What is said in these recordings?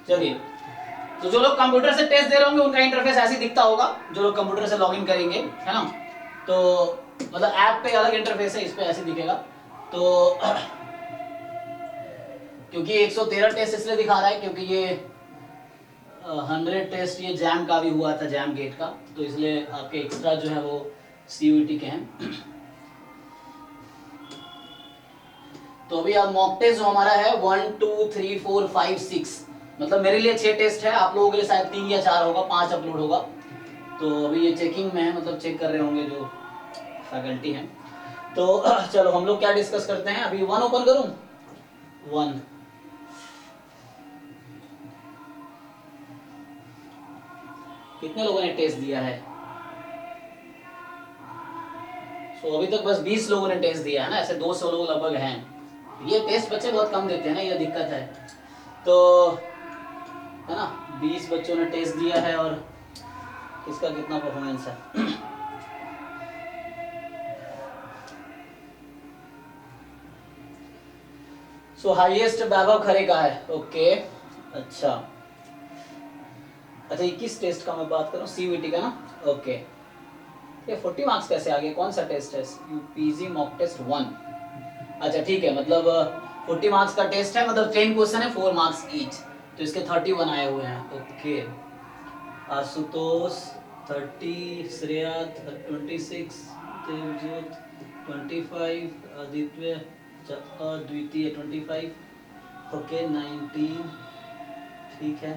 चलिए, तो जो लोग कंप्यूटर से टेस्ट दे रहे होंगे उनका इंटरफेस ऐसे दिखता होगा, जो लोग कंप्यूटर से लॉगिन करेंगे, है ना। तो मतलब ऐप पे अलग इंटरफेस है, इस पे ऐसे दिखेगा। तो क्योंकि 113 टेस्ट इसलिए दिखा रहा है क्योंकि ये 100 टेस्ट ये जैम का भी हुआ था, जैम गेट का, तो इसलिए आपके एक्स्ट्रा जो है वो CUET के हैं। तो अभी अब मॉक टेस्ट जो हमारा है 1 2 3 4 5 6, मतलब मेरे लिए 6 टेस्ट है, आप लोगों के लिए शायद 3 या 4 होगा, 5 अपलोड होगा। तो अभी ये चेकिंग में है, मतलब चेक कर रहे होंगे जो फैकल्टी हैं। तो चलो हम लोग क्या डिस्कस करते हैं। अभी 1 ओपन करूं, 1 कितने लोगों ने टेस्ट दिया है? तो अभी तक बस 20 लोगों ने टेस्ट दिया है ना, ऐसे 200 लोग लगभग हैं। ये टेस्ट बच्चे बहुत कम देते हैं ना, ये दिक्कत है। तो है ना, 20 बच्चों ने टेस्ट दिया है और किसका कितना परफॉर्मेंस है। सो हाईएस्ट वैभव खरे का है। ओके, अच्छा अच्छा, 21 टेस्ट का मैं बात कर रहा हूँ, CUET का ना। ओके, ये 40 मार्क्स कैसे आ गए? कौन सा टेस्ट है? UPG mock test 1। अच्छा ठीक है, मतलब 40 मार्क्स का टेस्ट है, मतलब 10 क्वेश्चन है, 4 मार्क्स ईच, तो इसके 31 आए हुए हैं। ओके, आशुतोष 30, श्रेया 26, देवज्योत 25, आदित्य द्वितीय 25, ओके 19, ठीक है।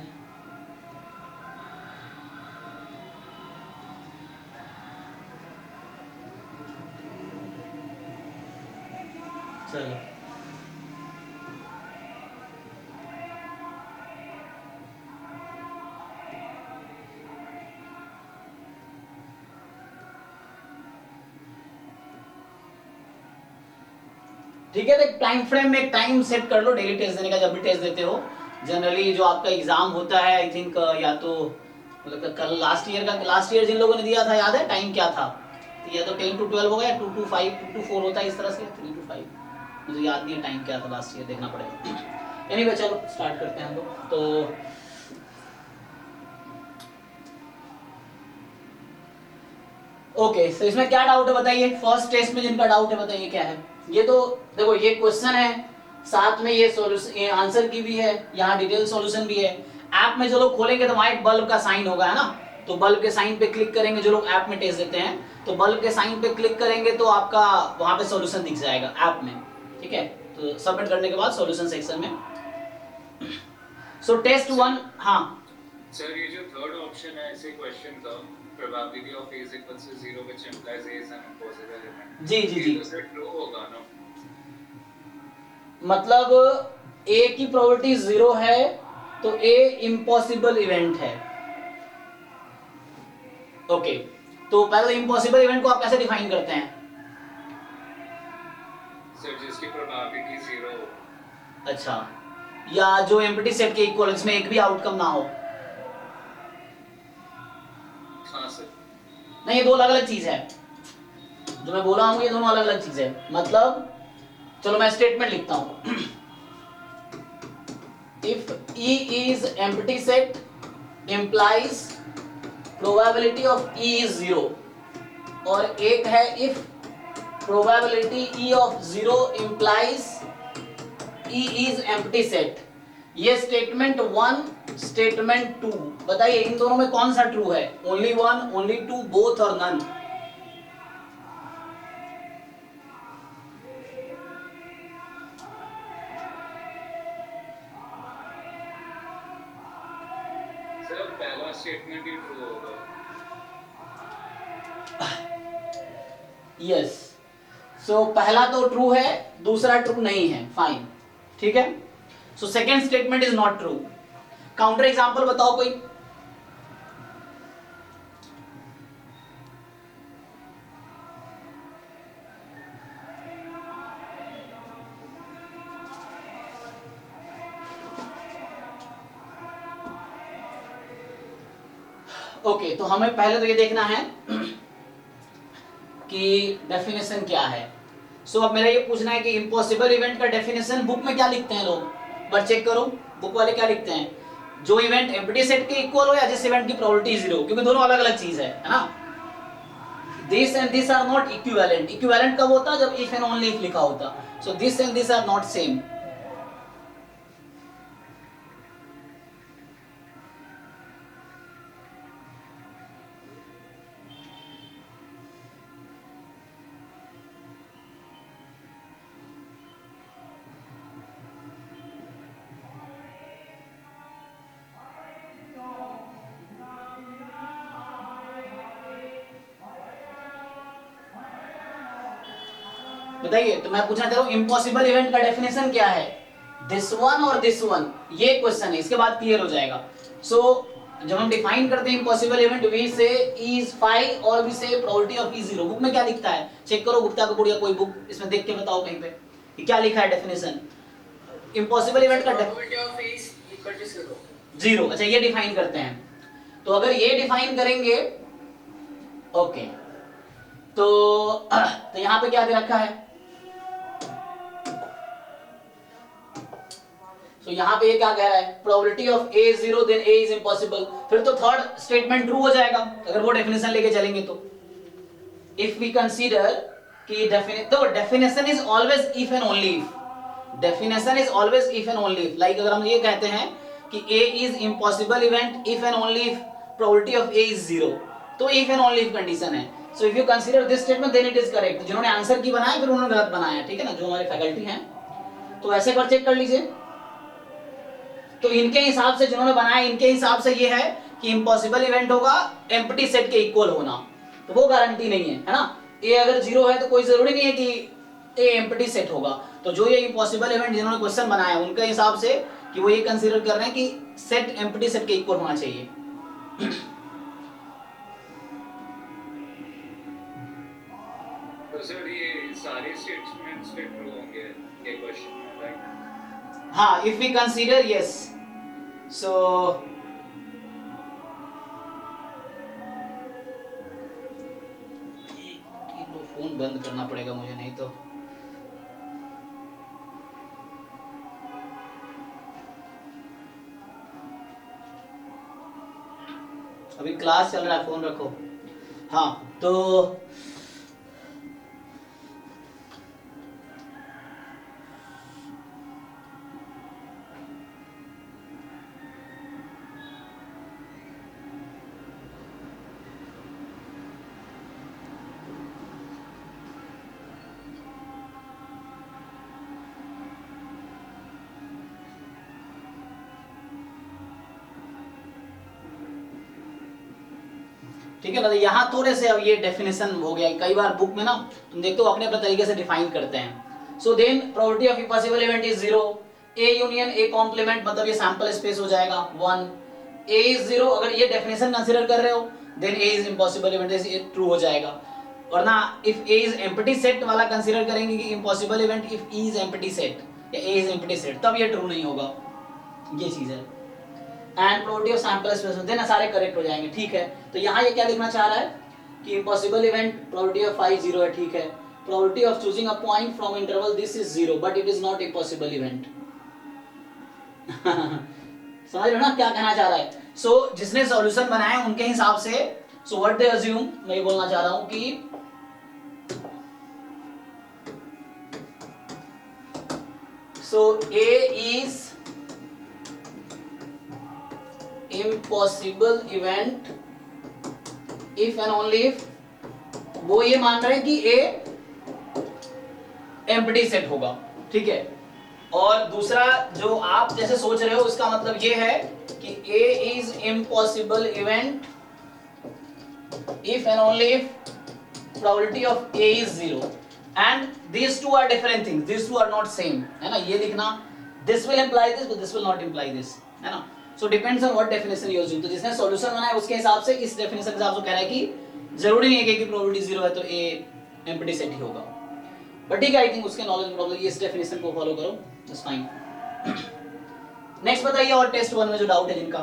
चलो ठीक है, तो टाइम फ्रेम में एक टाइम सेट कर लो डेली टेस्ट देने का, जब भी टेस्ट देते हो। जनरली जो आपका एग्जाम होता है, आई थिंक या तो मतलब कल लास्ट ईयर जिन लोगों ने दिया था, याद है टाइम क्या था? या तो 10 to 12 होगा, या 2 to 5, 2 to 4 होता है, इस तरह से 3 to 5, मुझे याद नहीं है टाइम क्या था लास्ट ईयर, देखना पड़ेगा। एनीवे चलो स्टार्ट करते हैं हम लोग। तो ओके, तो इसमें क्या डाउट है बताइए? फर्स्ट टेस्ट में जिनका डाउट है बताइए क्या है? ये तो देखो, ये क्वेश्चन है, साथ में ये सॉल्यूशन, ये आंसर की भी है, यहाँ डिटेल सॉल्यूशन भी है। ऐप में जो लोग खोलेंगे तो वहां एक बल्ब का साइन होगा, है ना, तो बल्ब के साइन पे क्लिक करेंगे, जो लोग ऐप में टेस्ट देते हैं, तो बल्ब के साइन पे क्लिक करेंगे तो आपका वहां पे सॉल्यूशन दिख जाएगा ऐप में, ठीक है। तो सबमिट करने के बाद सॉल्यूशन सेक्शन में। सो टेस्ट 1, हाँ सर, ये जो थर्ड ऑप्शन है ऐसे क्वेश्चन का, probability of A is equal to 0 which implies A is an impossible event, जी जी जी, तो सर ट्रू होगा ना? मतलब A की प्रोबेबिलिटी 0 है तो A इम्पॉसिबल इवेंट है। ओके, तो पहले इम्पॉसिबल इवेंट को आप कैसे डिफाइन करते हैं? सर जिसकी प्रोबेबिलिटी 0 हो। अच्छा, या जो एम्प्टी सेट के इक्वल, इसमें एक भी आउटकम ना हो। हाँ सर। नहीं, ये दो अलग अलग चीज है, जो मैं बोला हूं ये दोनों अलग अलग चीज है। मतलब चलो मैं स्टेटमेंट लिखता हूं। If E is empty set implies probability of E is 0, और एक है if probability E of 0 implies E is empty set। ये स्टेटमेंट 1, स्टेटमेंट 2, बताइए इन दोनों में कौन सा ट्रू है? ओनली 1, ओनली 2, बोथ और नन? सर पहला स्टेटमेंट ही ट्रू होगा। यस, सो पहला तो ट्रू है, दूसरा ट्रू नहीं है, फाइन, ठीक है। So second statement is not true. Counter example बताओ कोई। ओके, तो हमें पहले तो ये देखना है कि डेफिनेशन क्या है। सो अब मेरा ये पूछना है कि इम्पॉसिबल इवेंट का डेफिनेशन बुक में क्या लिखते हैं लोग? बट चेक करो बुक वाले क्या लिखते हैं। जो इवेंट एम्प्टी सेट के इक्वल हो या जिस इवेंट की प्रोबेबिलिटी 0, क्योंकि दोनों अलग अलग चीज है ना। This and this are not equivalent. Equivalent कब होता, जब इफ एंड ओनली इफ लिखा होता। So this and this are not same. बताइए, तो मैं पूछना चाह रहा हूं इम्पॉसिबल इवेंट का डेफिनेशन क्या है, दिस वन और दिस वन, ये क्वेश्चन है, इसके बाद क्लियर हो जाएगा। सो जब हम डिफाइन करते हैं इम्पॉसिबल इवेंट, वी से इज 5 और वी से प्रोबेबिलिटी ऑफ इज 0। बुक में क्या लिखता है, चेक करो गुप्ता कपूर या कोई बुक, इसमें देख के बताओ कहीं पे कि क्या लिखा है डेफिनेशन इम्पॉसिबल इवेंट का। Probability of is equal to 0। अच्छा, ये डिफाइन करते हैं। तो अगर ये डिफाइन करेंगे, ओके, तो यहां पे क्या दे रखा है, तो यहाँ पे ये क्या कह रहा है, probability of A is 0 then A is impossible. फिर तो थर्ड स्टेटमेंट ट्रू हो जाएगा अगर वो डेफिनेशन लेके चलेंगे तो। इफ वी कंसीडर कि definition is always if and only if, definition is always if and only if. Like अगर हम ये कहते हैं कि A is impossible event if and only if probability of A is 0, तो if and only if condition है। So if you consider this statement then it is correct. जिन्होंने answer की बनाया फिर उन्होंने गलत बनाया, ठीक है ना, जो हमारे फैकल्टी हैं, तो ऐसे कर चेक कर लीजिए। तो इनके हिसाब से जिन्होंने बनाया, इनके हिसाब से ये है कि इम्पॉसिबल इवेंट होगा एम्प्टी सेट के इक्वल होना, तो वो गारंटी नहीं है ना। ए अगर 0 है तो कोई जरूरी नहीं है कि ए एम्प्टी सेट होगा। तो जो ये इम्पॉसिबल इवेंट जिन्होंने क्वेश्चन बनाया उनके हिसाब से कि वो ये कंसीडर कर रहे हैं कि सेट एम्प्टी सेट के इक्वल होना चाहिए। तो सर ये सारे स्टेटमेंट्स पे ट्रू होंगे ये क्वेश्चन में, राइट? हाँ, if we consider yes, so phone बंद करना पड़ेगा मुझे, नहीं तो अभी क्लास चल रहा है, फोन रखो। हाँ, तो ठीक है ना, यहाँ थोड़े से अब ये डेफिनेशन हो गया। कई बार बुक में ना तुम देखते हो अपने अपने तरीके से डिफाइन करते हैं। So then probability of impossible event is 0, A union A complement, मतलब ये सैंपल स्पेस हो जाएगा 1, ए इज 0। अगर ये डेफिनेशन कंसीडर कर रहे हो then A is impossible event, ये ट्रू हो जाएगा। वरना if A is empty set वाला कंसीडर करेंगे कि impossible event if E is empty set या ए इज एम्प्टी सेट, तब ये ट्रू नहीं होगा। ये चीज है। And probability of sample space then सारे करेक्ट हो जाएंगे, ठीक है। तो यहाँ ये क्या लिखना चाह रहा है कि इम्पॉसिबल इवेंट प्रोबेबिलिटी ऑफ 5 0 है, ठीक है। Probability of choosing a point from interval this is 0 but it is not impossible event. समझ रहे हो ना क्या कहना चाह रहा है। सो जिसने सॉल्यूशन बनाया उनके हिसाब से, सो व्हाट दे अज्यूम, मैं ये बोलना चाह रहा हूं कि so A is impossible event if and only if, वो ये मान रहे हैं कि ए एम्प्टी सेट होगा, ठीक है। और दूसरा जो आप जैसे सोच रहे हो उसका मतलब ये है कि A is impossible event if and only if probability of A is 0 and these two are different things, these two are not same, है ना। ये लिखना this will imply this but this will not imply this, है ना। So depends on what definition you use। तो जिसने solution बनाया उसके हिसाब से, इस डेफिनेशन के हिसाब से कह रहा है कि जरूरी नहीं है कि प्रोबेबिलिटी 0 है तो ए एम्प्टी सेट ही होगा। बट ठीक है, आई थिंक उसके नॉलेज में प्रॉब्लम, इस डेफिनेशन को फॉलो करो, दैट्स फाइन। नेक्स्ट बताइए और टेस्ट 1 में जो डाउट है जिनका।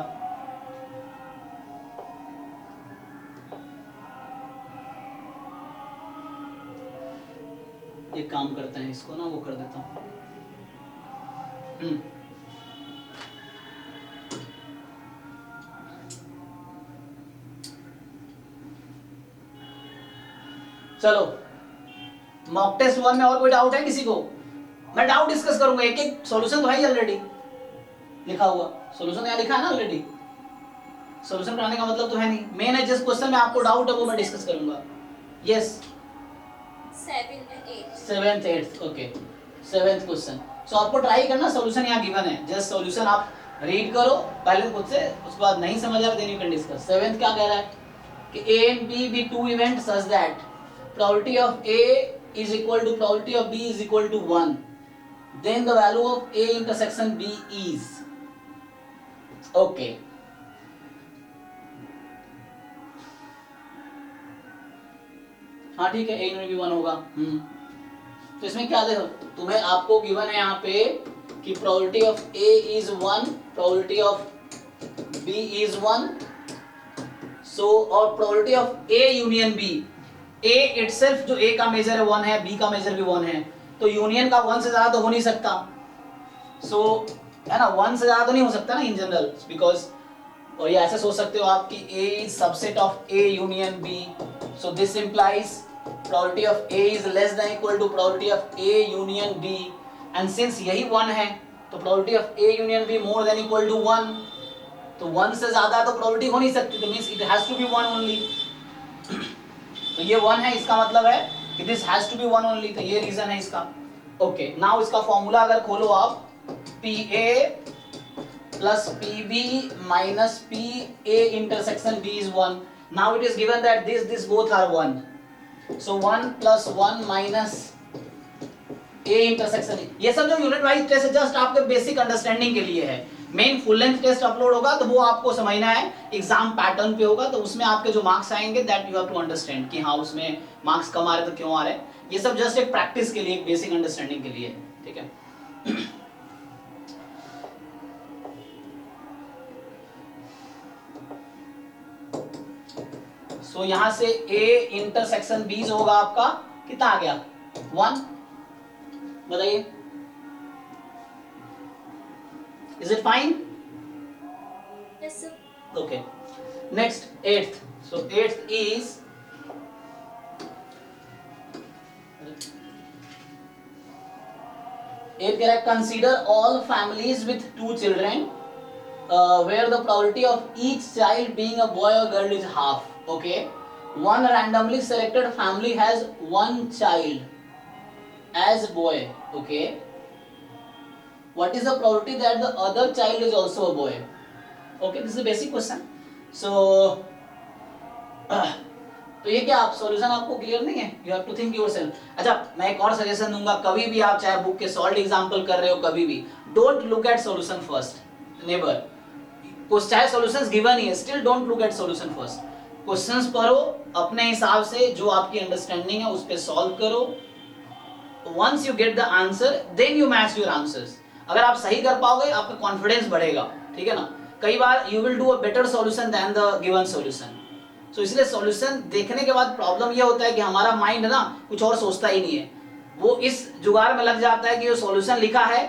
एक काम करते हैं, इसको ना वो कर देता हूँ। चलो मॉक टेस्ट 1 में और कोई डाउट है किसी को? मैं डाउट डिस्कस करूंगा, एक एक सॉल्यूशन तो है ही ऑलरेडी लिखा हुआ, सॉल्यूशन यहाँ लिखा है ना ऑलरेडी, सॉल्यूशन कराने का मतलब तो है नहीं, मेन है जिस क्वेश्चन में आपको डाउट है वो मैं डिस्कस करूंगा। Yes 7 and 8. 7th 8th okay 7th question. So आपको ट्राई करना, सॉल्यूशन यहाँ गिवन है, जस्ट सॉल्यूशन आप रीड करो पहले खुद से, उसके बाद नहीं समझ आया then you can discuss. 7th क्या कह रहा है कि A and B be two events such that probability of A is equal to probability of B is equal to 1, then the value of A intersection B is okay। हाँ ठीक है, A में भी 1 होगा। तो इसमें क्या देखो, तुम्हें आपको गिवन है यहाँ पे कि probability of A is 1, probability of B is 1, so और probability of A union B, A itself जो A का मेजर है 1 है, B का मेजर भी 1 है, तो यूनियन का 1 से ज्यादा तो हो नहीं सकता, सो है ना, 1 से ज्यादा तो नहीं हो सकता ना इन जनरल, बिकॉज और ये ऐसे सोच सकते हो आप कि A is subset of A union B, so this implies probability of A is less than equal to probability of A union B, and since यही 1 है तो probability of A union B more than equal to 1, तो 1 से ज्यादा तो probability हो नहीं सकती, तो means it has to be 1 only. तो ये 1 है, इसका मतलब है कि this has to be 1 only, तो ये रीजन है इसका। ओके नाउ इसका फॉर्मूला अगर खोलो आप, PA plus PB minus PA intersection B is 1। now it is given that this both are 1, so 1 plus 1 minus A intersection, ये सब जो यूनिट वाइज टेस्ट है जस्ट आपके बेसिक अंडरस्टैंडिंग के लिए है, main full length test upload होगा तो वो आपको समझना है, एग्जाम पैटर्न पे होगा तो उसमें आपके जो मार्क्स आएंगे that you have to understand कि हाँ उसमें मार्क्स कम आ रहे तो क्यों आ रहे, ये सब जस्ट एक प्रैक्टिस के लिए, एक बेसिक अंडरस्टैंडिंग के लिए है, ठीक है। सो यहां से A इंटरसेक्शन B जो होगा आपका कितना आ गया 1, बताइए is it fine? Yes, sir. Okay. Next, 8th. So 8th is consider all families with 2 children where the probability of each child being a boy or girl is half. Okay. One randomly selected family has 1 child as boy. Okay. What is the probability that the other child is also a boy? Okay, this is a basic question. So तो ये क्या आप solution आपको clear नहीं है, you have to think yourself. अच्छा मैं एक और सजेशन दूंगा, कभी भी आप चाहे बुक के सॉल्व एग्जांपल कर रहे हो, कभी भी don't look at solution first, never, चाहे सॉल्यूशंस गिवन ही है still don't look at solution first, questions पढ़ो अपने हिसाब से, जो आपकी अंडरस्टैंडिंग है उस पे सॉल्व करो, once you get the answer then you match your answers. अगर आप सही कर पाओगे आपका कॉन्फिडेंस बढ़ेगा, ठीक है ना, कई बार you will do a better solution then the given solution. So इसलिए सॉल्यूशन देखने के बाद प्रॉब्लम ये होता है कि हमारा माइंड ना कुछ और सोचता ही नहीं है, वो इस जुगाड़ में लग जाता है कि जो सॉल्यूशन लिखा है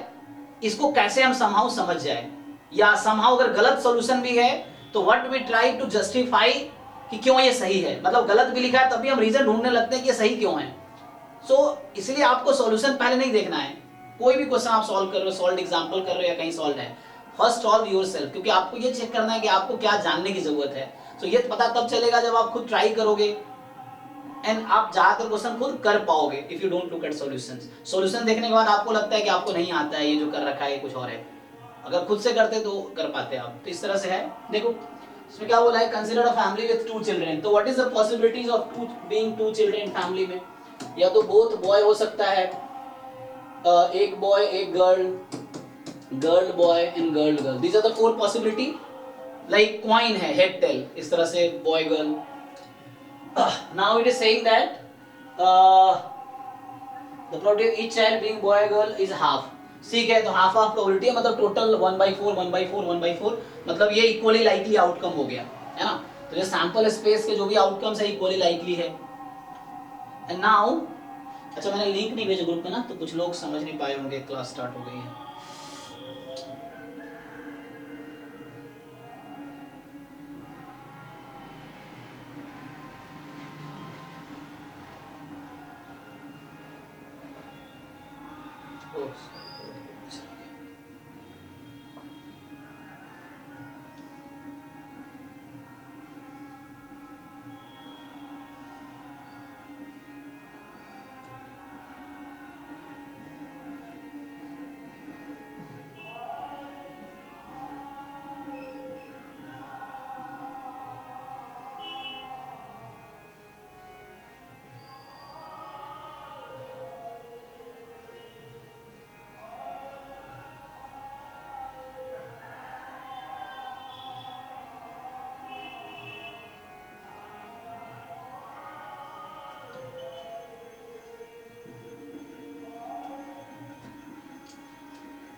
इसको कैसे हम समहाउ समझ जाए, या समहाउ अगर गलत सॉल्यूशन भी है तो what we try to justify कि क्यों ये सही है, मतलब गलत भी लिखा है तब भी हम रीजन ढूंढने लगते हैं कि ये सही क्यों है। सो इसलिए आपको सॉल्यूशन पहले नहीं देखना है, कोई भी क्वेश्चन आप सॉल्व कर रहे हो, सॉल्व एग्जांपल कर रहे हो या कहीं सॉल्व है, फर्स्ट सॉल्व योरसेल्फ, क्योंकि आपको ये चेक करना है कि आपको क्या जानने की जरूरत है। सो ये पता तब चलेगा जब आप खुद ट्राई करोगे एंड आप ज्यादातर क्वेश्चन खुद कर पाओगे if you don't look at solutions. Solution देखने के बाद आपको लगता है कि आपको नहीं आता है, ये जो कर रखा है कुछ और है, अगर खुद से करते तो कर पाते आप। तो इस तरह से है, देखो इसमें क्या बोला है, consider a family with 2 children, तो what is the possibilities of being 2 children family में, या तो बोथ बॉय हो सकता है, एक बॉय एक girl, girl boy and girl girl, these are the 4 possibility, like coin है हेड टेल, इस तरह से boy girl. Now it is saying that the probability of each child being boy girl is half, ठीक है, तो half half probability है, मतलब total 1/4 1/4 1/4, मतलब ये इक्वली लाइकली आउटकम हो गया है ना, तो ये सैंपल स्पेस के जो भी आउटकम्स है इक्वली लाइकली है। एंड नाउ अच्छा मैंने लिंक नहीं भेजा ग्रुप में ना, तो कुछ लोग समझ नहीं पाए होंगे, क्लास स्टार्ट हो गई है।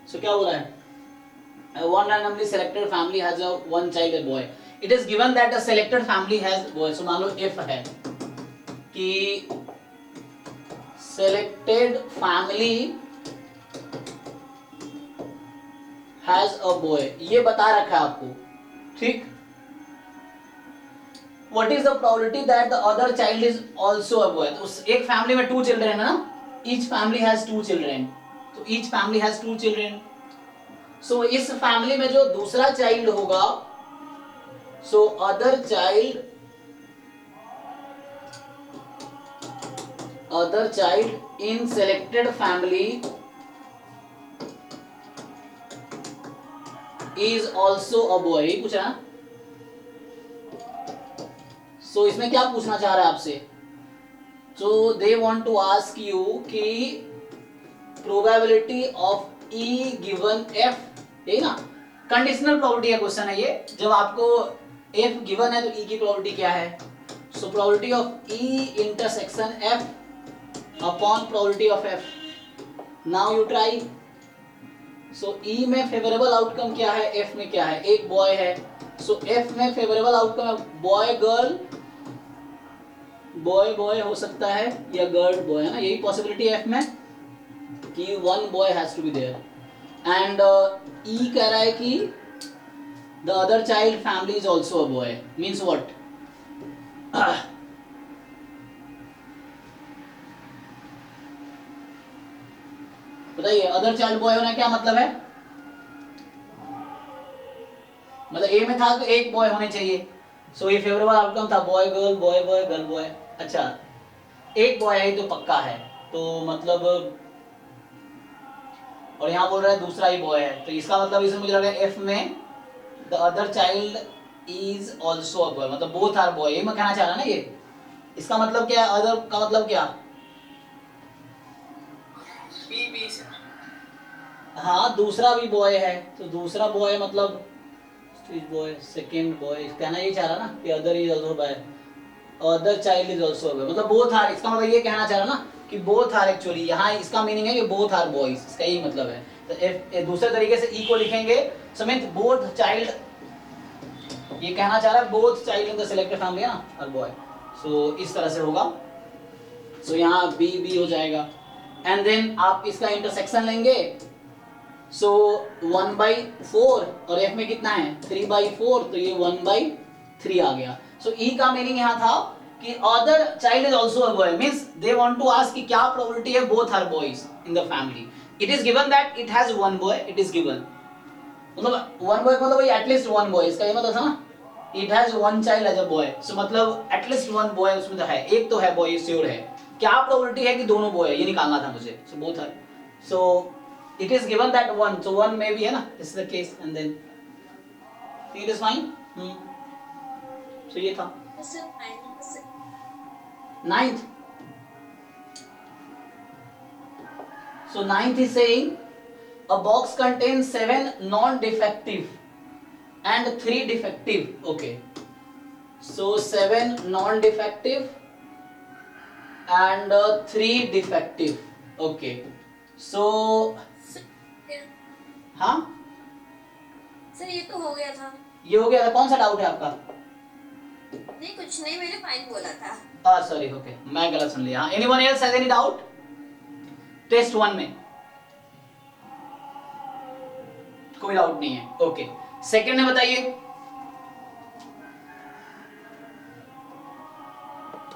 So क्या बोला है? One randomly selected family has a one child, a boy. It is given that a selected family has boy. So मान लो if है कि selected family has a boy, ये बता रखा है आपको, ठीक? What is the probability that the other child is also a boy? तो एक फैमिली में 2 चिल्ड्रन है ना, each family has 2 children, तो each family has 2 children. So इस फैमिली में जो दूसरा चाइल्ड होगा, so other child in selected family is also a boy. ये पूछ रहा है. So इसमें क्या पूछना चाह रहा है आपसे? So they want to ask you कि probability of E given F, यही ना, कंडीशनल प्रोबेबिलिटी का क्वेश्चन है ये. जब आपको F गिवन है तो E की प्रोबेबिलिटी क्या है? So probability of E intersection F upon probability of F. Now you try. So E में फेवरेबल आउटकम क्या है, F में क्या है? एक बॉय है, सो F में फेवरेबल आउटकम है बॉय गर्ल, बॉय बॉय हो सकता है या गर्ल बॉय, है ना, यही पॉसिबिलिटी है F में कि one boy has to be there. And E कह रहा है कि the other child family is also a boy. Means what? बताइए, अदर चाइल्ड बॉय होना क्या मतलब है? मतलब A में था तो एक बॉय होने चाहिए, सो ये फेवरेबल आउटकम था boy girl boy boy girl boy. अच्छा, एक बॉय है तो पक्का है, तो मतलब, और यहाँ बोल रहा है दूसरा ही बॉय है, तो इसका मतलब इसमें मुझे लग रहा है F में the other child is also a boy, मतलब बोथ आर बॉय. ये मैं कहना चाह रहा ना. ये इसका मतलब क्या है? अदर का मतलब क्या? B से. हाँ, दूसरा भी बॉय है, तो दूसरा बॉय मतलब बॉय, सेकेंड बॉय, कहना ये चाह रहा ना कि other is also boy, other child is also boy, मतलब बोथ आर. इसका मतलब ये कहना चाह रहा ना कि बोथ आर. एक्चुअली यहाँ इसका मीनिंग है कि बोथ आर बॉयज, इसका यही मतलब है. तो दूसरे तरीके से E को लिखेंगे समेत बोथ चाइल्ड, ये कहना चाह रहा है both child in the selected family है ना, आर बॉय. सो इस तरह से होगा. सो यहाँ B हो जाएगा. एंड देन आप इसका इंटरसेक्शन लेंगे, सो 1/4 और F में कितना है 3/4, तो ये 1/3 आ गया. सो E का मीनिंग यहाँ था कि other child is also a boy, means they want to ask कि क्या प्रोबेबिलिटी है both are boys in the family. It is given that it has one boy, it is given, मतलब one boy मतलब वही at least one boy, इसका ये मतलब था ना, it has one child as a boy, so मतलब एटलीस्ट वन बॉय उसमें तो है, एक तो है बॉय, श्योर है. क्या प्रोबेबिलिटी है कि दोनों बॉय है, ये निकालना था मुझे. So both are, so it is given that one, so one may be, है ना, this is the case, and then it is fine. So ये था ninth. So ninth is saying a box contains 7 non-defective and 3 defective. Okay, so 7 non-defective and 3 defective. Okay, so हाँ sir ये तो हो गया था. ये हो गया था. कौन सा डाउट है आपका? नहीं कुछ नहीं, मैंने फाइन बोला था. सॉरी, ओके, मैं गलत सुन लिया. हाँ, anyone else has any doubt test 1 में? कोई डाउट नहीं है. ओके, सेकंड में बताइए.